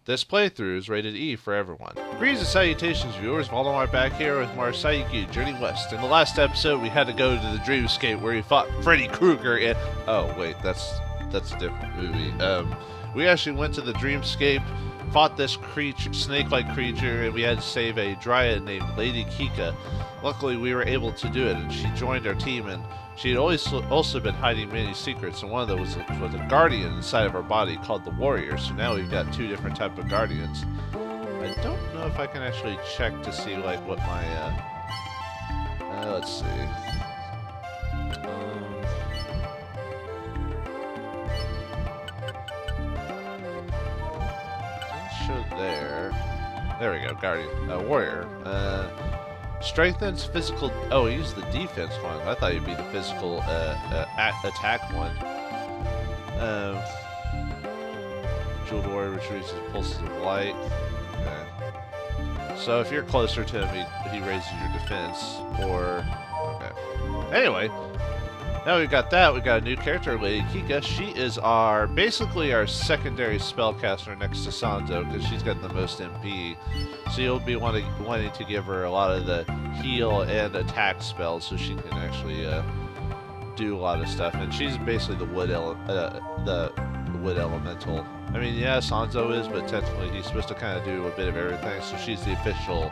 This playthrough is rated E for everyone. Greetings and salutations, viewers. Vauldemare back here with more Saiyuki, Journey West. In the last episode, we had to go to the Dreamscape where we fought Freddy Krueger and... Oh, wait, that's a different movie. We actually went to the Dreamscape, fought this creature, snake-like creature, and we had to save a dryad named Lady Kika. Luckily, we were able to do it, and she joined our team, and she had always also been hiding many secrets, and one of those was a guardian inside of her body called the Warrior. So now we've got two different types of guardians. I don't know if I can actually check to see like what my let's see. Didn't show there. There we go, guardian, warrior. Strengthens physical... Oh, he used the defense one. I thought he'd be the physical attack one. Jeweled warrior retrieves his pulses of light. Okay. So if you're closer to him, he raises your defense. Or... Okay. Anyway, now we've got that. We've got a new character, Lady Kika. She is basically our secondary spellcaster next to Sanzo, because she's got the most MP. So you'll be wanting to give her a lot of the heal and attack spells, so she can actually do a lot of stuff. And she's basically the wood elemental. I mean, yeah, Sanzo is, but technically he's supposed to kind of do a bit of everything. So she's the official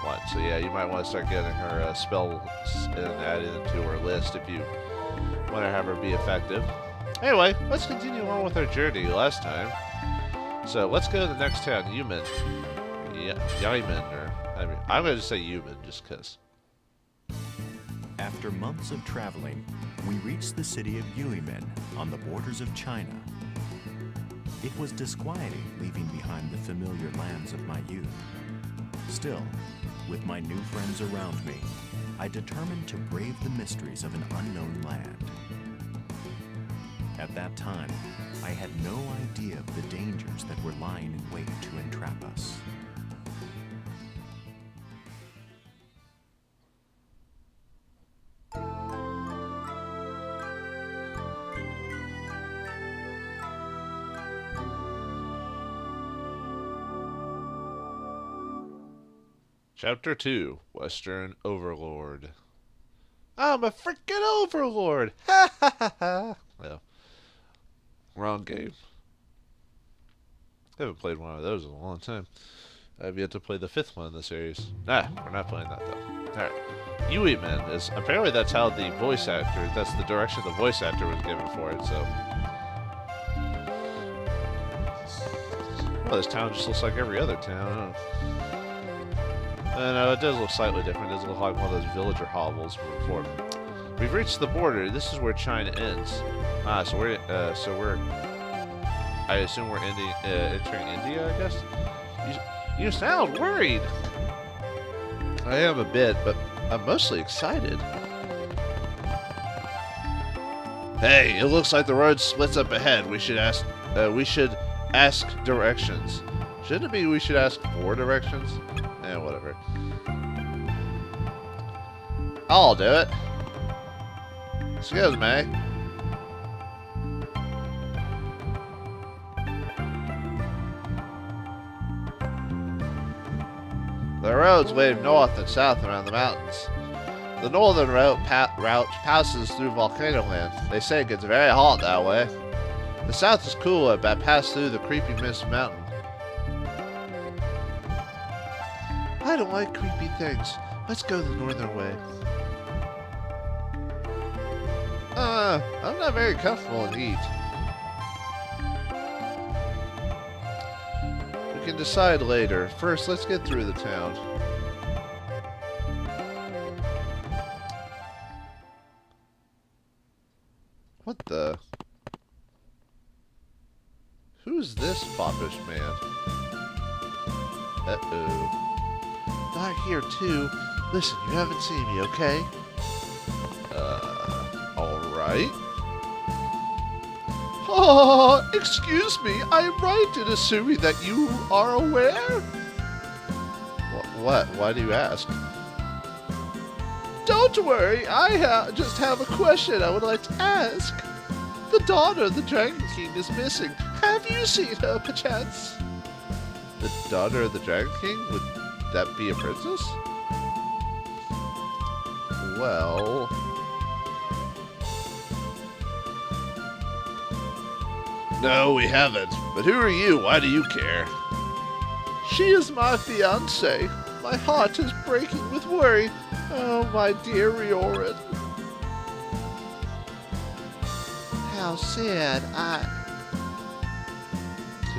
one. So yeah, you might want to start getting her spells and adding them to her list if you want to have her be effective. Anyway, let's continue on with our journey last time. So let's go to the next town, Yumen. Yeah, Yaimen, or I'm going to say Yumen just because. After months of traveling, we reached the city of Yuimen on the borders of China. It was disquieting leaving behind the familiar lands of my youth. Still, with my new friends around me, I determined to brave the mysteries of an unknown land. At that time, I had no idea of the dangers that were lying in wait to entrap us. Chapter 2, Western Overlord. I'm a freaking overlord! Ha ha ha ha! Well, wrong game. I haven't played one of those in a long time. I've yet to play the 5th one in the series. Nah, we're not playing that though. Alright. Yuimen is, apparently that's how the voice actor, that's the direction the voice actor was given for it, so. Well, this town just looks like every other town, huh? No, it does look slightly different. It doesn't look like one of those villager hovels from before. We've reached the border. This is where China ends. So we're, I assume we're entering India, I guess? You sound worried. I am a bit, but I'm mostly excited. Hey, it looks like the road splits up ahead. We should ask directions. Shouldn't it be we should ask for directions? Yeah, whatever. I'll do it. Excuse me. The roads wave north and south around the mountains. The northern route passes through volcano land. They say it gets very hot that way. The south is cooler, but I pass through the creepy mist mountain. I don't like creepy things. Let's go the northern way. I'm not very comfortable in heat. We can decide later. First, let's get through the town. What the? Who's this foppish man? Uh-oh. Not here, too. Listen, you haven't seen me, okay? Alright. Oh, excuse me. I'm right in assuming that you are aware? What? Why do you ask? Don't worry. I just have a question I would like to ask. The daughter of the Dragon King is missing. Have you seen her, perchance? The daughter of the Dragon King? Would that be a princess? Well... No, we haven't. But who are you? Why do you care? She is my fiancée. My heart is breaking with worry. Oh, my dear Riorin. How sad.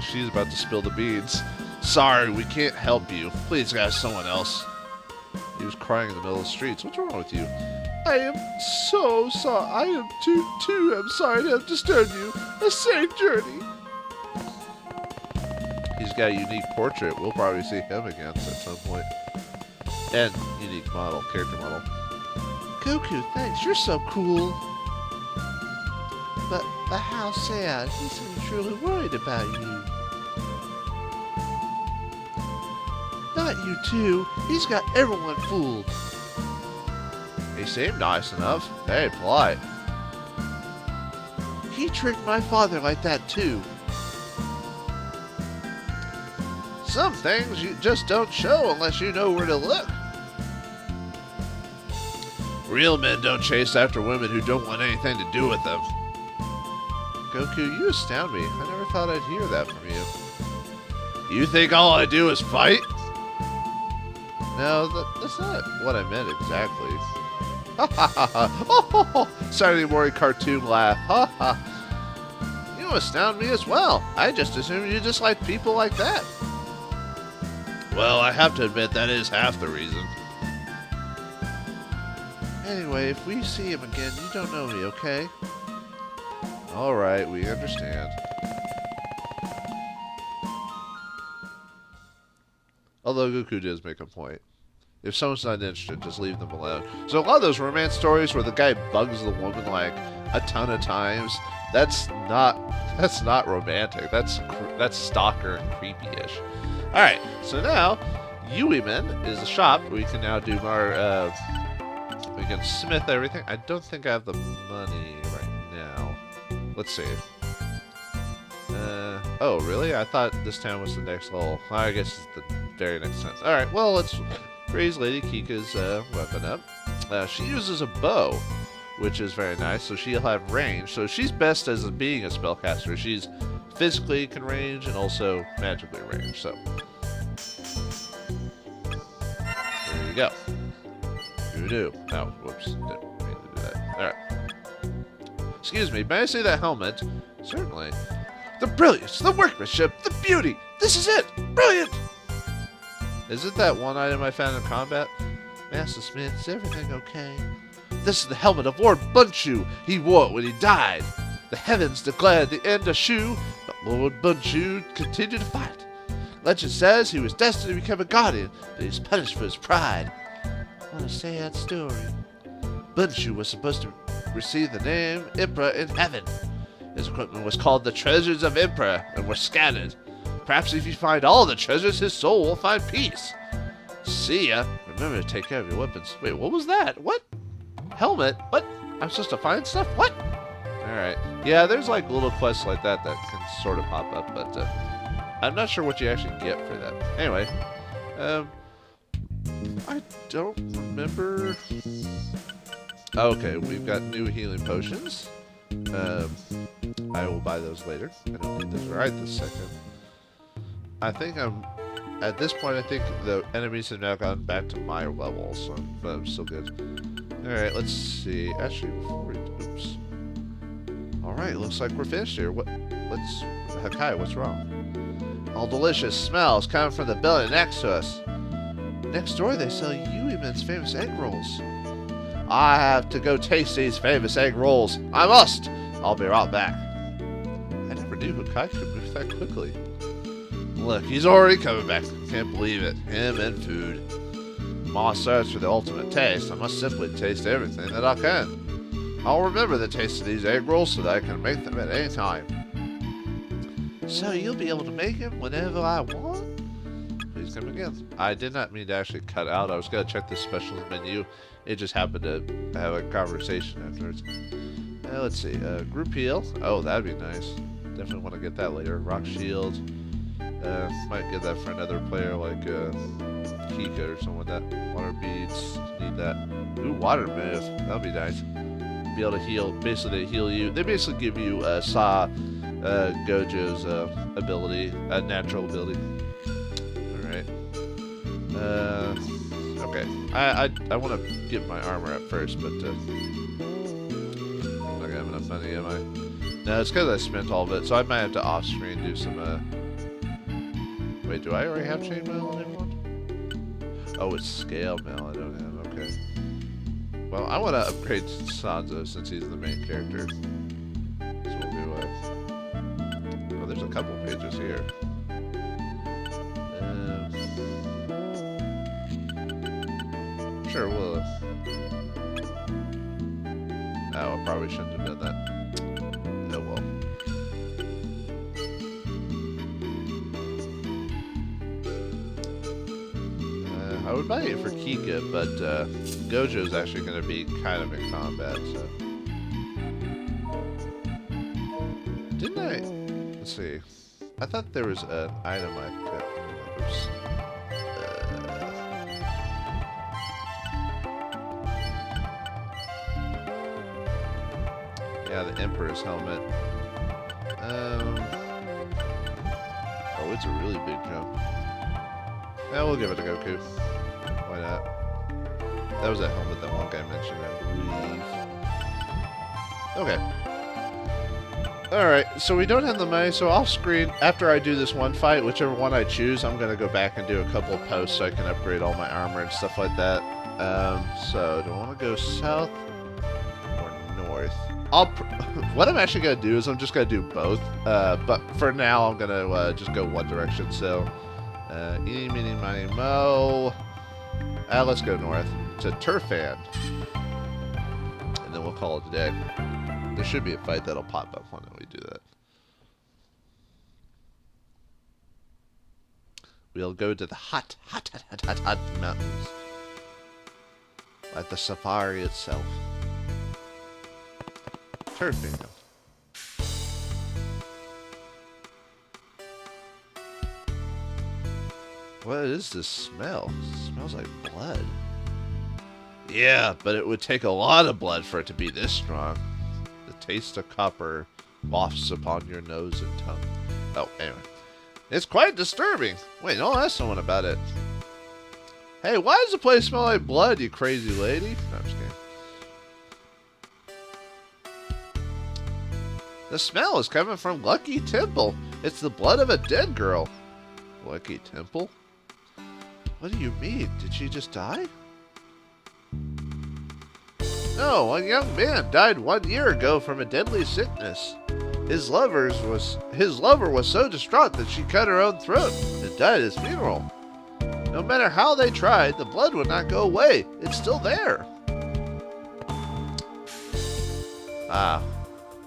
She's about to spill the beans. Sorry, we can't help you. Please ask someone else. He was crying in the middle of the streets. What's wrong with you? I am so sorry. I am I'm sorry to have disturbed you. A safe journey. He's got a unique portrait. We'll probably see him again at some point. And unique model, character model. Goku, thanks. You're so cool. But how sad. He seems really worried about you. Not you too. He's got everyone fooled. He seemed nice enough. Very polite. He tricked my father like that too. Some things you just don't show unless you know where to look. Real men don't chase after women who don't want anything to do with them. Goku, you astound me. I never thought I'd hear that from you. You think all I do is fight? No, that's not what I meant exactly. Ha ha ha ha. Saturday morning cartoon laugh. Ha ha. You astound me as well. I just assumed you disliked people like that. Well, I have to admit that is half the reason. Anyway, if we see him again, you don't know me, okay? Alright, we understand. Although Goku does make a point. If someone's not interested, just leave them alone. So a lot of those romance stories where the guy bugs the woman like a ton of times, that's not romantic. That's stalker and creepy-ish. Alright, so now Yuimen is a shop. We can now do more we can smith everything. I don't think I have the money right now. Let's see. Oh, really? I thought this town was the next level. I guess it's the very next time. Alright, well, let's raise Lady Kika's weapon up. She uses a bow, which is very nice, so she'll have range. So she's best as being a spellcaster. She's physically can range and also magically range, so. There you go. Doo-doo. Oh, whoops. Didn't mean to do that. Alright. Excuse me, may I see that helmet? Certainly. The brilliance, the workmanship, the beauty! This is it! Brilliant! Is it that one item I found in combat? Master Smith, is everything okay? This is the helmet of Lord Bunchu. He wore it when he died. The heavens declared the end of Shu, but Lord Bunchu continued to fight. Legend says he was destined to become a guardian, but he was punished for his pride. What a sad story. Bunchu was supposed to receive the name Emperor in heaven. His equipment was called the Treasures of Emperor and were scattered. Perhaps if you find all the treasures, his soul will find peace. See ya. Remember to take care of your weapons. Wait, what was that? What? Helmet? What? I'm supposed to find stuff? What? Alright. Yeah, there's like little quests like that that can sort of pop up, but I'm not sure what you actually get for that. Anyway. I don't remember. Okay, we've got new healing potions. I will buy those later. I don't need those right this second. I think at this point, I think the enemies have now gone back to my level, so, but I'm still good. Alright, let's see. Actually, before we, oops. Alright, looks like we're finished here. Hakai, what's wrong? All delicious smells coming from the building next to us. Next door, they sell Yuimen's famous egg rolls. I have to go taste these famous egg rolls. I must! I'll be right back. I never knew Hakai could move that quickly. Look, he's already coming back. Can't believe it. Him and food. My search for the ultimate taste. I must simply taste everything that I can. I'll remember the taste of these egg rolls so that I can make them at any time. So you'll be able to make them whenever I want? Please come again. I did not mean to actually cut out. I was going to check the specials menu. It just happened to have a conversation afterwards. Let's see. Group heal. Oh, that'd be nice. Definitely want to get that later. Rock shield. Might get that for another player like Kika or someone like that. Water beads, need that. Ooh, water move. That'll be nice. Be able to heal, basically to heal you. They basically give you Gojo's ability, natural ability. Alright. Okay. I want to get my armor up first, but I'm not gonna have enough money, am I? No, it's because I spent all of it, so I might have to off-screen do some, Wait, do I already have chainmail on everyone? Oh, it's scale mail I don't have, okay. Well, I want to upgrade Sanzo since he's the main character. So we'll do, oh, there's a couple pages here. Sure, we'll... Oh, I probably shouldn't have done that. Oh well. I would buy it for Kika, but Gojo's actually going to be kind of in combat, so... Didn't I... Let's see. I thought there was an item I could... Oops. Yeah, the Emperor's helmet. Oh, it's a really big jump. Yeah, we'll give it a Goku. Why not? That was that helmet that one guy mentioned, I believe. Okay. Alright, so we don't have the money, so off screen, after I do this one fight, whichever one I choose, I'm going to go back and do a couple of posts so I can upgrade all my armor and stuff like that. So, do I want to go south or north? What I'm actually going to do is I'm just going to do both, but for now I'm going to just go one direction, so... eeny, meeny, miny, mo. Let's go north to Turfan. And then we'll call it a day. There should be a fight that'll pop up when we do that. We'll go to the hot mountains. Like the safari itself. Turfan. What is this smell? It smells like blood. Yeah, but it would take a lot of blood for it to be this strong. The taste of copper wafts upon your nose and tongue. Oh, anyway. It's quite disturbing. Wait, don't ask someone about it. Hey, why does the place smell like blood, you crazy lady? No, I'm just kidding. The smell is coming from Lucky Temple. It's the blood of a dead girl. Lucky Temple? What do you mean? Did she just die? No, a young man died 1 year ago from a deadly sickness. His lover was so distraught that she cut her own throat and died at his funeral. No matter how they tried, the blood would not go away. It's still there. Ah,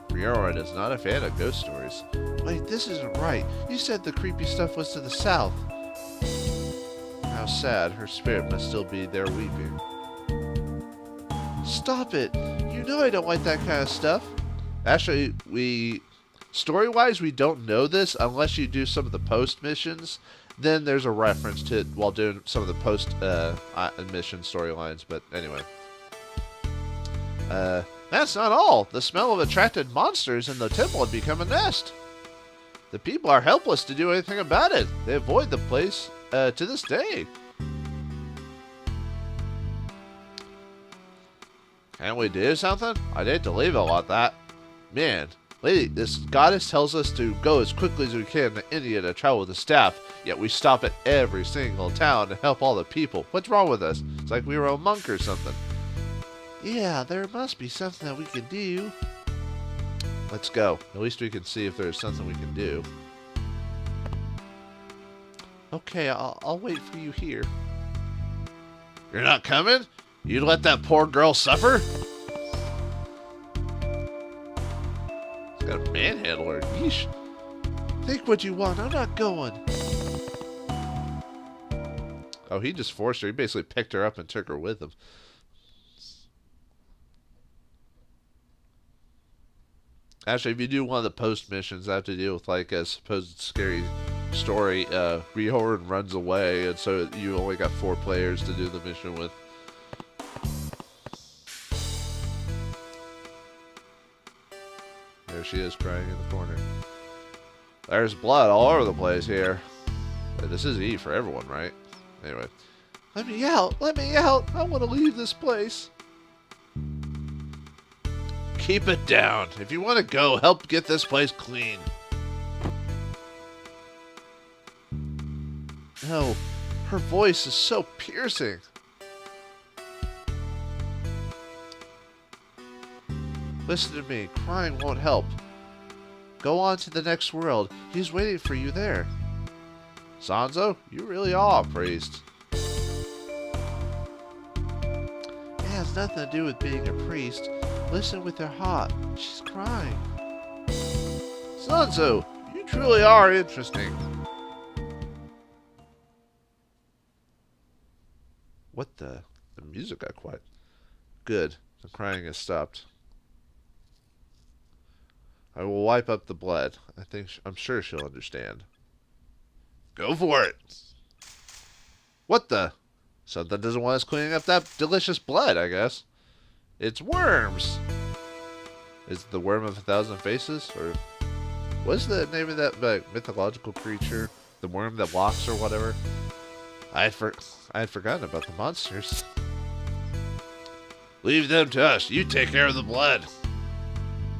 Rioran is not a fan of ghost stories. Wait, this isn't right. You said the creepy stuff was to the south. How sad. Her spirit must still be there weeping. Stop it. You know I don't like that kind of stuff. Actually, story-wise, we don't know this unless you do some of the post missions. Then there's a reference to it while doing some of the post mission storylines. But anyway. That's not all. The smell of attracted monsters in the temple had become a nest. The people are helpless to do anything about it. They avoid the place to this day. Can't we do something? I'd hate to leave it like that. Man, lady, this goddess tells us to go as quickly as we can to India to travel with the staff, yet we stop at every single town to help all the people. What's wrong with us? It's like we were a monk or something. Yeah, there must be something that we can do. Let's go. At least we can see if there's something we can do. Okay, I'll wait for you here. You're not coming? You'd let that poor girl suffer? He's got a manhandler. Yeesh. Think what you want. I'm not going. Oh, he just forced her. He basically picked her up and took her with him. Actually, if you do one of the post missions, I have to deal with like a supposed scary story, Rihorn runs away, and so you only got 4 players to do the mission with. There she is, crying in the corner. There's blood all over the place here. This is E for everyone, right? Anyway. Let me out! Let me out! I want to leave this place. Keep it down. If you want to go, help get this place clean. No, her voice is so piercing. Listen to me. Crying won't help. Go on to the next world. He's waiting for you there. Sanzo, you really are a priest. It has nothing to do with being a priest. Listen with her heart. She's crying. Sanzo, you truly are interesting. What the? The music got quiet. Good. The crying has stopped. I will wipe up the blood. I'm sure she'll understand. Go for it. What the? Something doesn't want us cleaning up that delicious blood, I guess. It's worms. Is it the worm of 1,000 faces? Or what's the name of that mythological creature? The worm that walks or whatever? I had forgotten about the monsters. Leave them to us. You take care of the blood.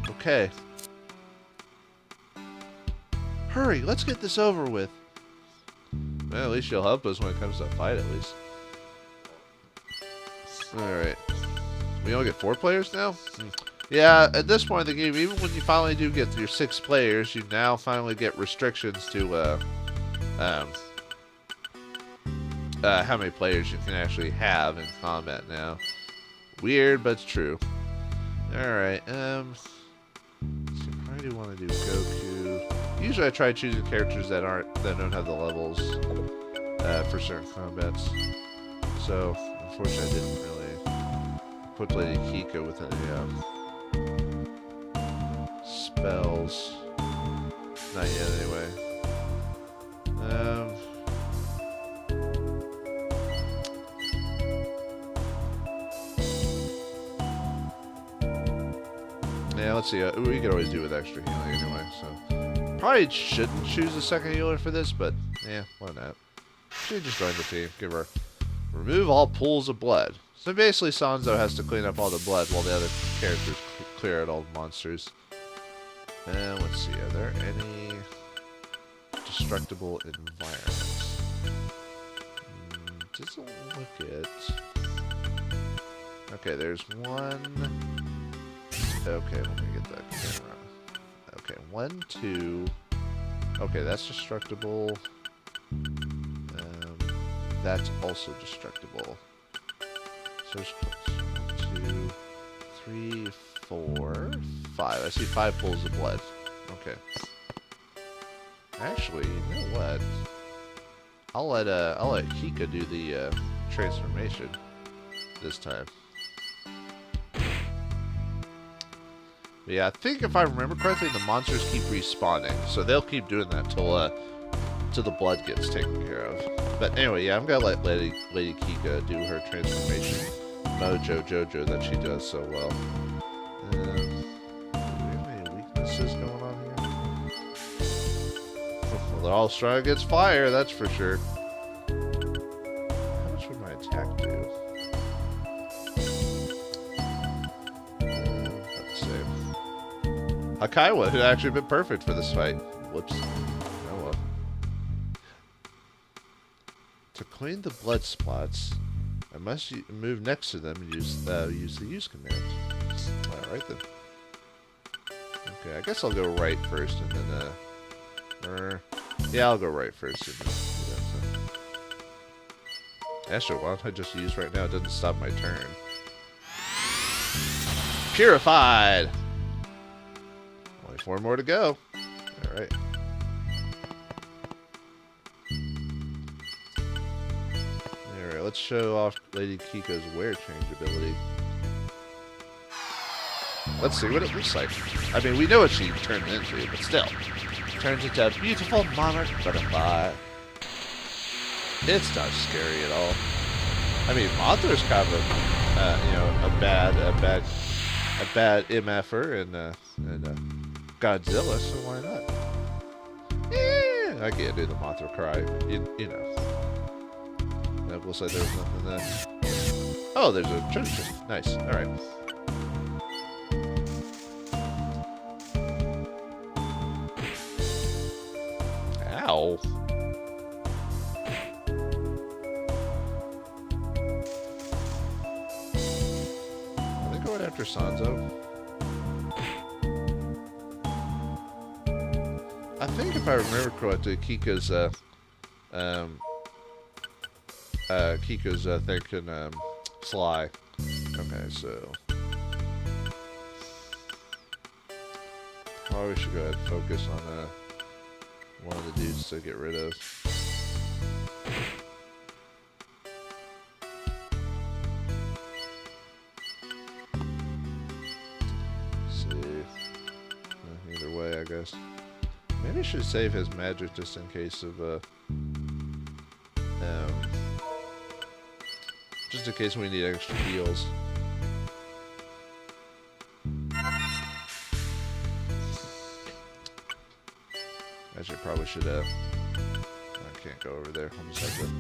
Okay. Hurry, let's get this over with. Well, at least she'll help us when it comes to a fight, at least. Alright. We only get 4 players now? Yeah, at this point in the game, even when you finally do get your 6 players, you now finally get restrictions to, how many players you can actually have in combat now. Weird, but it's true. Alright, so I probably do want to do Goku. Usually I try choosing characters that don't have the levels for certain combats. So unfortunately I didn't really put Lady Kiko with any spells. Not yet anyway. Yeah, let's see. We could always do with extra healing anyway, so probably shouldn't choose a second healer for this, but yeah, why not? Should just join the team. Give her remove all pools of blood. So basically, Sanzo has to clean up all the blood while the other characters clear out all the monsters. And let's see, are there any destructible environments? Doesn't look it. Okay, there's one. Okay, let me get that camera. Okay, 1, 2. Okay, that's destructible. That's also destructible. So there's 1, 2, 3, 4, 5. I see 5 pools of blood. Okay. Actually, you know what? I'll let Kika do the transformation this time. But yeah, I think if I remember correctly, the monsters keep respawning, so they'll keep doing that till the blood gets taken care of. But anyway, yeah, I'm gonna let Lady Kika do her transformation mojo jojo that she does so well. Do we have any weaknesses going on here? Well, they're all strong against fire, that's for sure. How much would my attack do? Hakaiwa would have actually been perfect for this fight. Whoops. Oh well. To clean the blood spots, I must move next to them and use the use command. Alright then. Okay, I guess I'll go right first and then, yeah, I'll go right first and then do that. So. Actually, why don't I just use right now? It doesn't stop my turn. Purified! 4 more to go. Alright. Alright, let's show off Lady Kiko's wear change ability. Let's see what it looks like. I mean, we know what she turned into, but still. turns into a beautiful monarch butterfly. It's not scary at all. I mean, Mothra's kind of a bad MFer and Godzilla, so why not? Yeah, I can't do the Mothra cry. You know. That looks like there's nothing there. Oh, there's a treasure chest. Nice. All right. Ow. Are they going after Sanzo? I think if I remember correctly, Kika's thing can fly. Okay, so we should go ahead and focus on one of the dudes to get rid of. Let's see. Either way, I guess. Maybe I should save his magic just in case of just in case we need extra heals. Actually, probably should I can't go over there. I'll just have to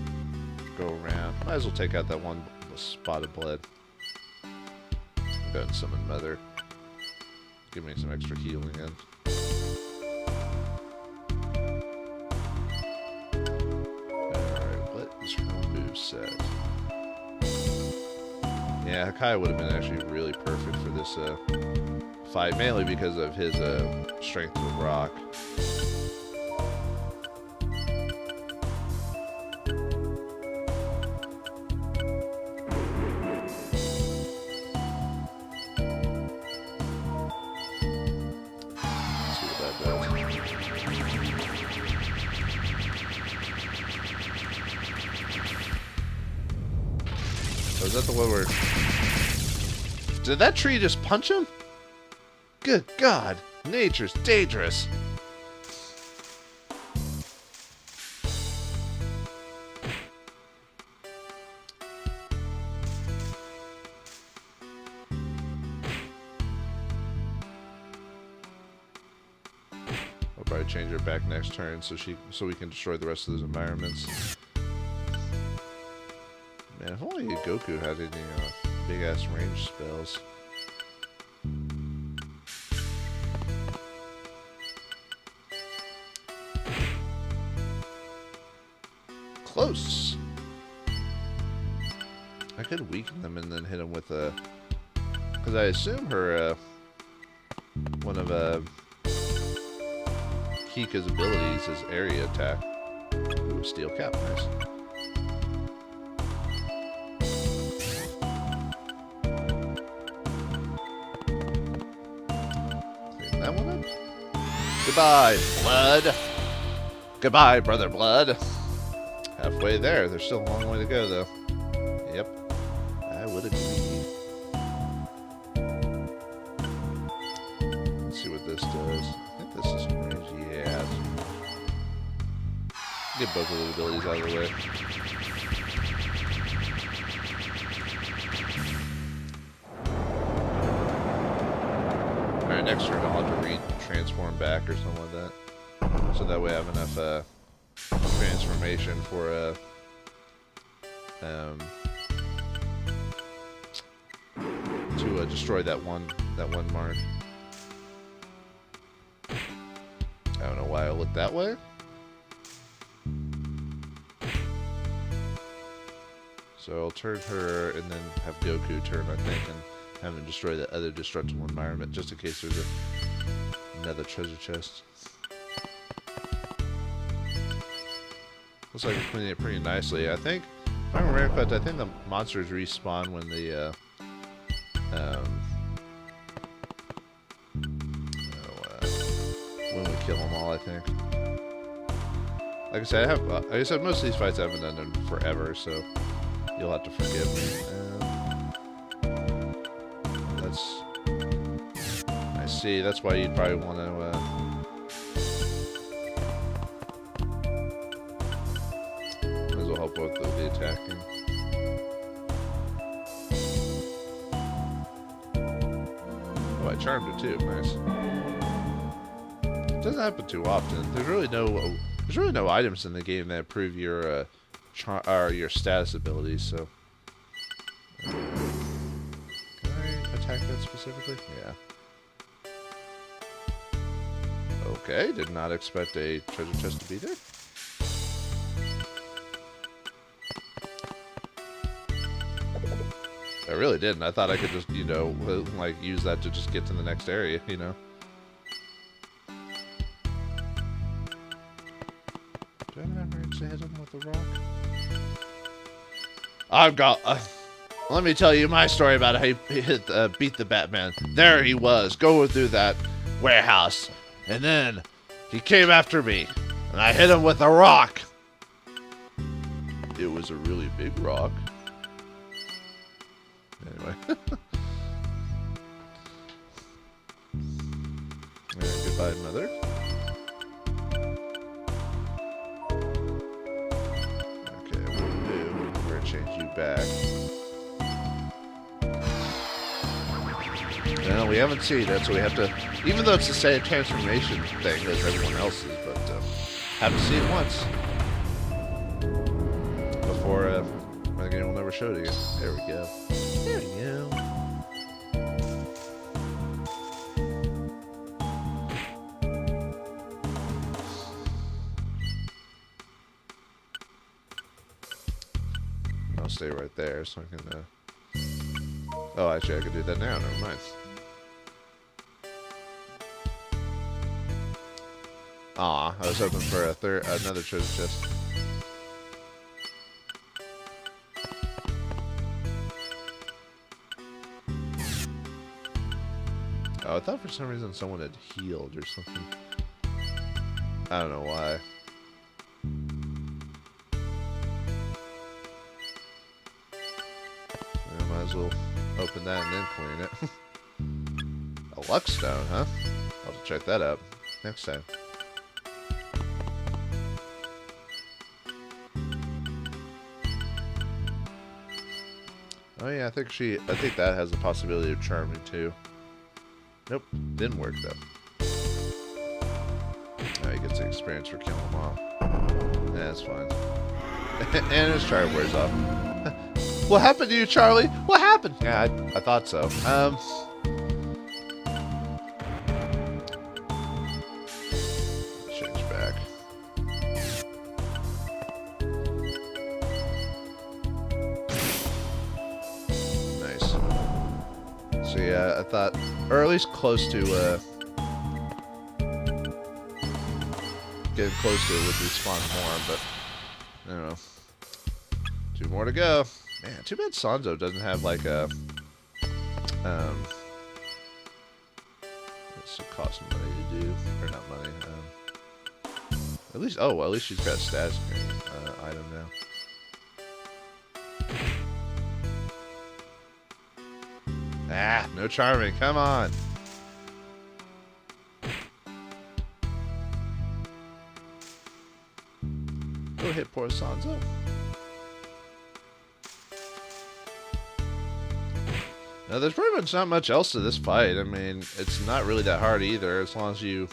go around. Might as well take out that one spotted blood. Go ahead and summon Mother. Give me some extra healing in. Alright, what is her moveset? Yeah, Hakai would have been actually really perfect for this fight, mainly because of his strength with rock. Is that the one where... Did that tree just punch him? Good God! Nature's dangerous! I'll probably change her back next turn so we can destroy the rest of those environments. Man, if only Goku had any big-ass range spells. Close! I could weaken them and then hit them with a... Because I assume her, one of Kika's abilities is area attack. Ooh, steel cap, nice. Goodbye, blood. Goodbye, brother blood. Halfway there. There's still a long way to go, though. Yep. I would agree. Let's see what this does. I think this is range. Yeah. Get both of the abilities out of the way. Alright, next turn I'll have to transform back or something like that. So that way I have enough transformation for to destroy that one mark. I don't know why I looked that way. So I'll turn her and then have Goku turn, I think, and have him destroy that other destructible environment just in case there's another treasure chest. Looks like we're cleaning it pretty nicely. I think, if I remember correctly, I think the monsters respawn when the when we kill them all. I think. Like I said, most of these fights I haven't done in forever, so you'll have to forgive me. I see. That's why you'd probably want to help with the attacking. Oh, I charmed it too. Nice. It doesn't happen too often. There's really no items in the game that improve your your status abilities. So, can I attack that specifically? Yeah. Okay, did not expect a treasure chest to be there. I really didn't. I thought I could just, you know, like use that to just get to the next area, you know. Did I manage to hit him with the rock? I've got... let me tell you my story about how he beat the Batman. There he was, going through that warehouse. And then he came after me. And I hit him with a rock. It was a really big rock. Anyway. Goodbye, mother. Okay, what we'll do, we're going to change you back. No, we haven't seen it, so we have to, even though it's the same transformation thing as everyone else's, but have to see it once. Before the game will never show it again. There we go. There we go. I'll stay right there so I can, oh, actually I can do that now, never mind. Aw, I was hoping for another treasure chest. Oh, I thought for some reason someone had healed or something. I don't know why. I might as well open that and then clean it. A luck stone, huh? I'll have to check that out next time. Oh yeah, I think that has the possibility of charming too. Nope, didn't work though. Now he gets the experience for killing them all. Yeah, that's fine. And his charm wears off. What happened to you, Charlie? What happened? Yeah, I thought so. Change back. Nice. So yeah, I thought, or at least close to, getting close to it would respawn more, but I don't know. 2 more to go. Man, too bad Sanzo doesn't have like a, this will cost money to do, or not money, at least, oh, well, at least she's got a status item now. Ah, no charming, come on. Go hit poor Sanzo. Now, there's pretty much not much else to this fight. I mean, it's not really that hard either, as long as you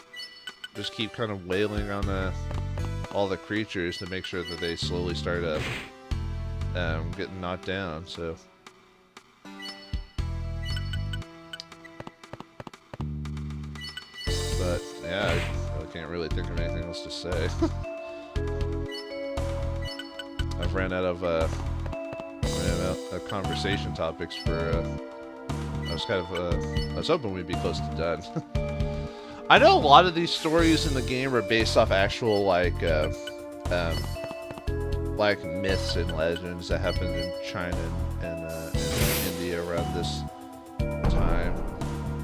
just keep kind of wailing on all the creatures to make sure that they slowly start getting knocked down, so... But, yeah, I can't really think of anything else to say. I've ran out of conversation topics for... I was hoping we'd be close to done. I know a lot of these stories in the game are based off actual, like myths and legends that happened in China and India around this time.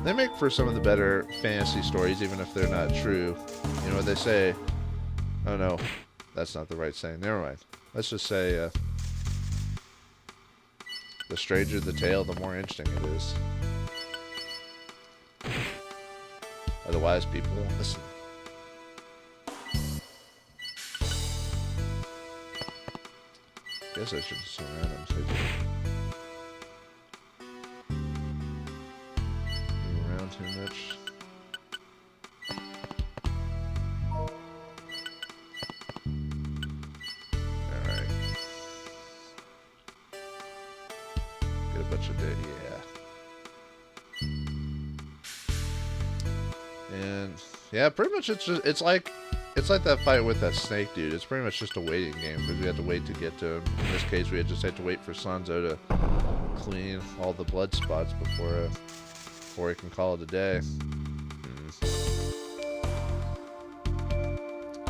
They make for some of the better fantasy stories, even if they're not true. You know what they say? Oh no, that's not the right saying. Never mind. Let's just say, the stranger the tale, the more interesting it is. Otherwise, people won't listen. Guess I should surround him so he doesn't move around too much. Alright. Get a bunch of dead, yeah. And yeah, pretty much it's like that fight with that snake dude. It's pretty much just a waiting game because we had to wait to get to him. In this case, we just had to wait for Sanzo to clean all the blood spots before he can call it a day.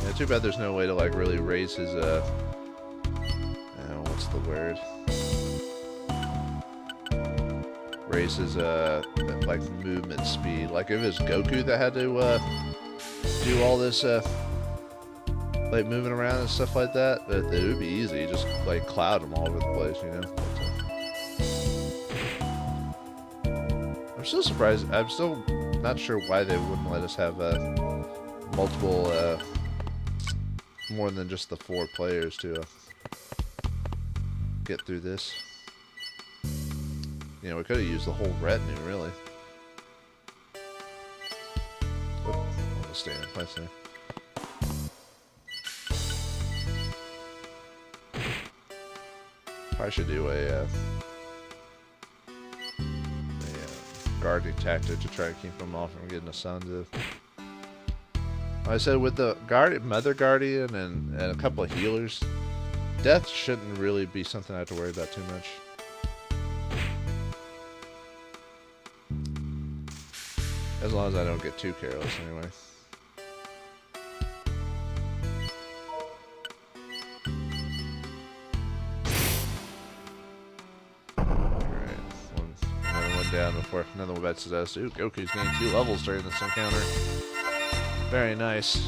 Yeah, too bad there's no way to like really raise his what's the word? Raise his like movement speed. Like if it was Goku that had to do all this like moving around and stuff like that, it would be easy. You just like cloud them all over the place, you know. I'm still surprised. I'm still not sure why they wouldn't let us have multiple, more than just the 4 players to get through this. You know, we could have used the whole retinue, really. Oh, I'm gonna stay in place there. I should do a guarding tactic to try to keep them off from getting a Sanzo. Like I said, with the Mother Guardian and a couple of healers, death shouldn't really be something I have to worry about too much. As long as I don't get too careless, anyway. Down before another one bites the dust. Ooh, Goku's gained 2 levels during this encounter. Very nice.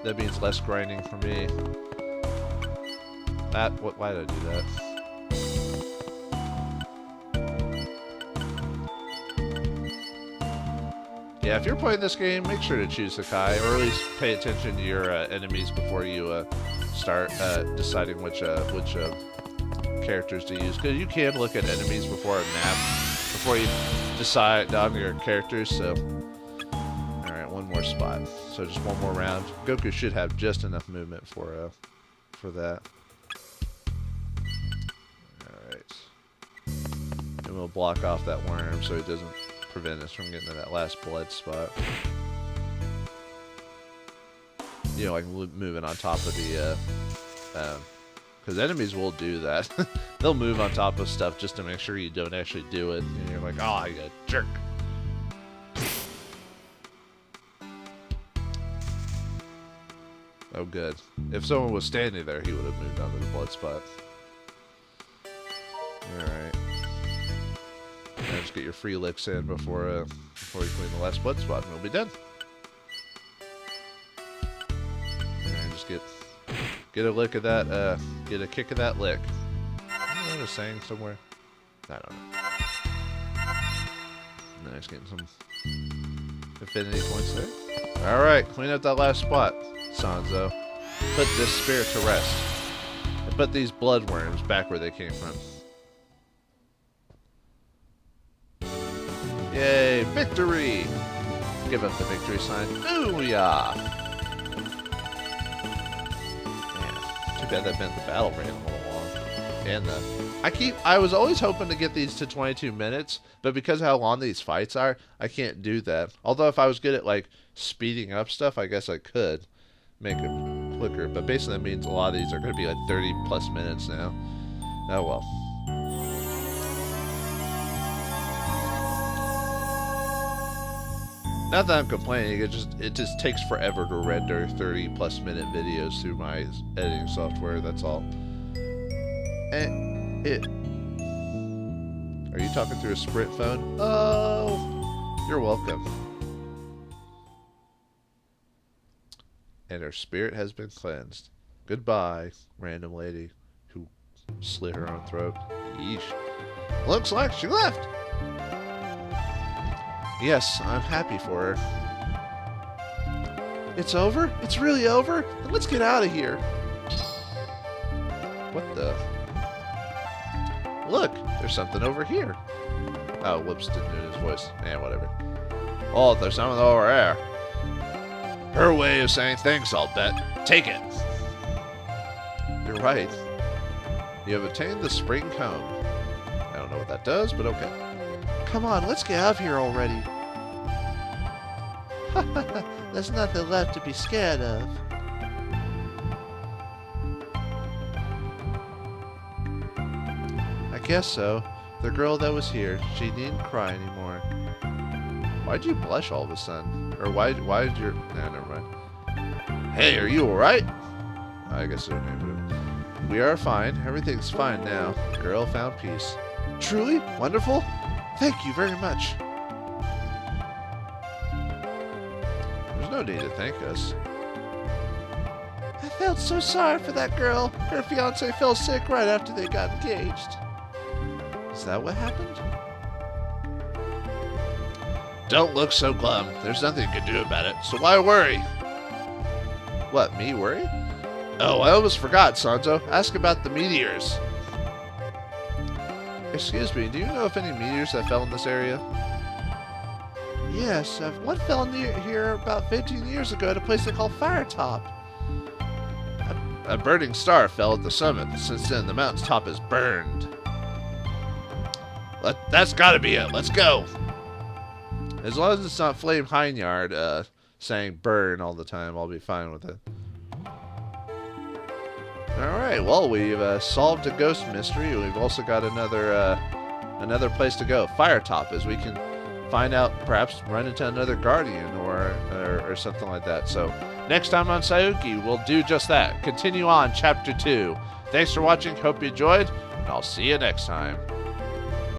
That means less grinding for me. Why did I do that? Yeah, if you're playing this game, make sure to choose Sakai, or at least pay attention to your enemies before you start deciding which characters to use. Because you can look at enemies before a map. Before you decide on your characters, so alright, one more spot. So just one more round. Goku should have just enough movement for that. Alright. And we'll block off that worm so it doesn't prevent us from getting to that last blood spot. You know, like moving on top of the because enemies will do that. They'll move on top of stuff just to make sure you don't actually do it. And you're like, oh, you got a jerk. Oh, good. If someone was standing there, he would have moved onto the blood spot. Alright. Now just get your free licks in before you clean the last blood spot, and we'll be done. Alright, just get a lick of that, get a kick of that lick. I was saying somewhere. I don't know. Nice, getting some affinity points there. Alright, clean up that last spot, Sanzo. Put this spirit to rest. And put these bloodworms back where they came from. Yay, victory! Give up the victory sign. Booyah! Man, too bad that meant the battle ran a little long. And I was always hoping to get these to 22 minutes, but because of how long these fights are, I can't do that. Although if I was good at like speeding up stuff, I guess I could make it quicker. But basically that means a lot of these are going to be like 30 plus minutes now. Oh well. Not that I'm complaining, it just takes forever to render 30 plus minute videos through my editing software, that's all. And are you talking through a Sprint phone? Oh, you're welcome. And her spirit has been cleansed. Goodbye, random lady who slit her own throat. Yeesh. Looks like she left. Yes, I'm happy for her. It's over? It's really over? Then let's get out of here. What the? Look, there's something over here. Oh, whoops, didn't do his voice. Yeah, whatever. Oh, there's something over there. Her way of saying thanks, I'll bet. Take it. You're right. You have attained the spring comb. I don't know what that does, but okay. Come on, let's get out of here already. There's nothing left to be scared of. I guess so. The girl that was here, she needn't cry anymore. Why'd you blush all of a sudden? Or why did your... Nah, never mind. Hey, are you alright? I guess her name. We are fine. Everything's fine now. The girl found peace. Truly? Wonderful? Thank you very much. There's no need to thank us. I felt so sorry for that girl. Her fiancé fell sick right after they got engaged. Is that what happened? Don't look so glum. There's nothing you can do about it, so why worry? What, me worry? Oh, I almost forgot, Sanzo. Ask about the meteors. Excuse me, do you know if any meteors that fell in this area? Yes, one fell near here about 15 years ago at a place they call Firetop. A burning star fell at the summit. Since then, the mountain's top is burned. That's gotta be it. Let's go. As long as it's not Flame Hineyard saying burn all the time, I'll be fine with it. Alright, well, we've solved a ghost mystery. We've also got another place to go. Firetop, as we can find out, perhaps run into another guardian or something like that. So, next time on Saiyuki, we'll do just that. Continue on Chapter 2. Thanks for watching. Hope you enjoyed, and I'll see you next time.